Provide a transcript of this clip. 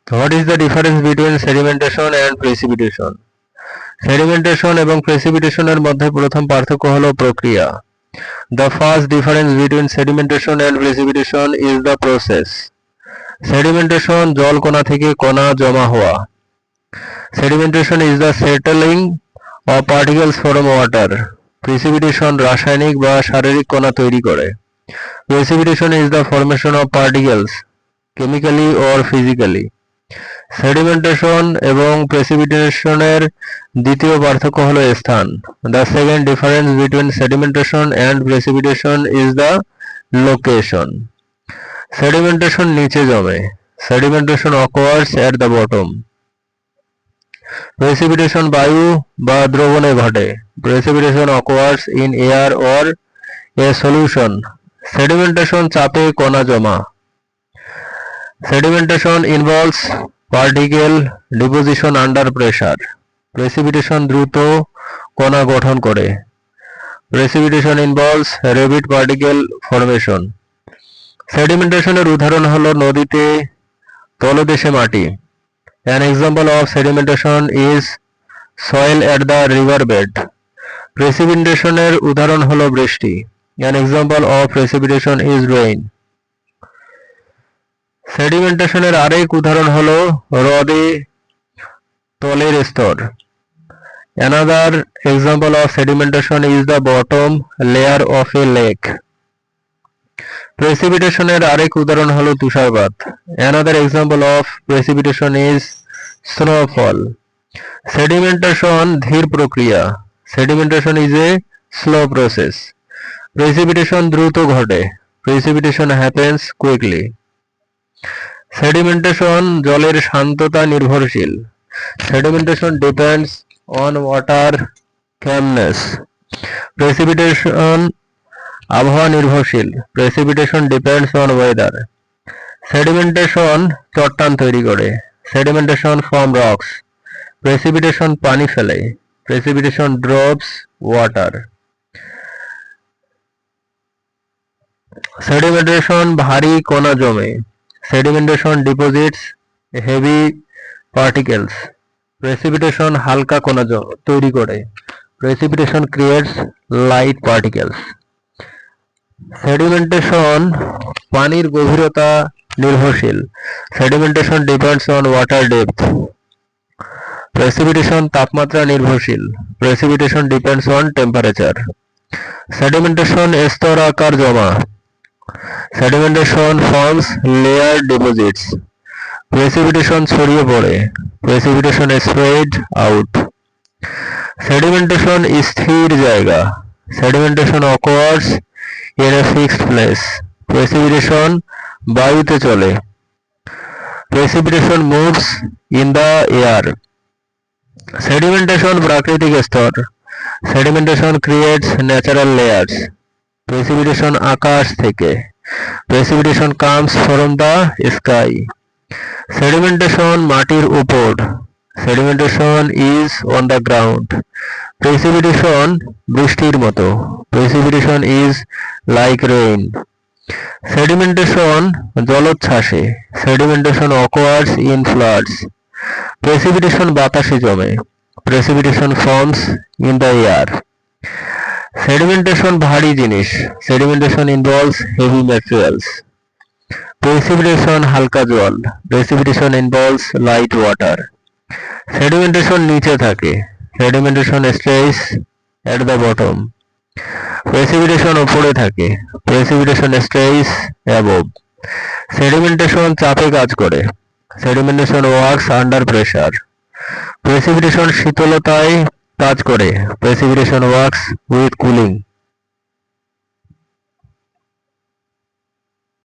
What is the difference between sedimentation and precipitation? Sedimentation এবং precipitation এর মধ্যে প্রথম পার্থক্য হলো প্রক্রিয়া। The first difference between sedimentation and precipitation is the process. Sedimentation জল কণা থেকে কণা জমা হওয়া। Sedimentation is the settling of particles from water. Precipitation রাসায়নিক বা শারীরিক কণা তৈরি করে। Precipitation is the formation of particles chemically or physically. Sedimentation এবং প্রেসিপিটেশনের দ্বিতীয় পার্থক্য হলো স্থান। The second difference between sedimentation and precipitation is the location. Sedimentation নিচে জমে। Sedimentation occurs at the bottom. Precipitation বায়ু বা দ্রবণে ঘটে। Precipitation occurs in air or a solution. Sedimentation চাপে কণা জমা। Sedimentation involves particle deposition under pressure. Precipitation দ্রুত কণা গঠন করে। Precipitation involves rapid particle formation. Sedimentation এর উদাহরণ হলো নদীতে তলদেশে মাটি। An example of sedimentation is soil at the river bed. Precipitation এর উদাহরণ হলো বৃষ্টি। An example of precipitation is rain. সেডিমেন্টেশনের আরেক উদাহরণ হলো হ্রদে তলের স্তর। Another example of sedimentation is the bottom layer of a lake. প্রেসিপিটেশনের আরেক উদাহরণ হলো তুষারপাত। Another example of precipitation is snowfall. Sedimentation ধীর প্রক্রিয়া। Sedimentation is a slow process. Precipitation দ্রুত ঘটে। Precipitation happens quickly. সেডিমেন্টেশন জলের শান্ততা নির্ভরশীল। Sedimentation depends on water calmness. Precipitation আবহাওয়া নির্ভরশীল। Precipitation depends on weather. Sedimentation চট্টান তৈরি করে। Sedimentation form rocks. প্রেসিপিটেশন পানি ফেলে। Precipitation drops water. সেডিমেন্টেশন ভারী কণা জমে। Sedimentation deposits heavy particles. Precipitation হালকা কণা তৈরি করে। Precipitation creates light particles. Sedimentation পানির গভীরতা নির্ভরশীল। Sedimentation depends on water depth. Precipitation তাপমাত্রা নির্ভরশীল। Precipitation depends on temperature. Sedimentation স্তর আকার জমা। Sedimentation forms layer deposits. Precipitation ছড়িয়ে পড়ে। Precipitation spread out. Sedimentation স্থির জায়গা। Sedimentation occurs in a fixed place. Precipitation বায়ুতে চলে। Precipitation moves in the air. Sedimentation প্রাকৃতিক স্তর। Sedimentation creates natural layers. Precipitation আকাশ থেকে। Precipitation comes from the sky. Sedimentation মাটির উপর। Sedimentation is on the ground. Precipitation বৃষ্টির মতো। Precipitation is like rain. Sedimentation জলোচ্ছ্বাসে। Sedimentation occurs in floods. Precipitation বাতাসে জমে। Precipitation forms in the air. Sedimentation ভারী জিনিস। Sedimentation involves heavy materials. Precipitation হালকা জল। Precipitation involves light water. Sedimentation নিচে থাকে। Sedimentation stays at the bottom. Precipitation উপরে থাকে। Precipitation stays above. Sedimentation চাপে কাজ করে। Sedimentation works under pressure. Precipitation শীতলতায় কাজ করে। Precipitation works with cooling.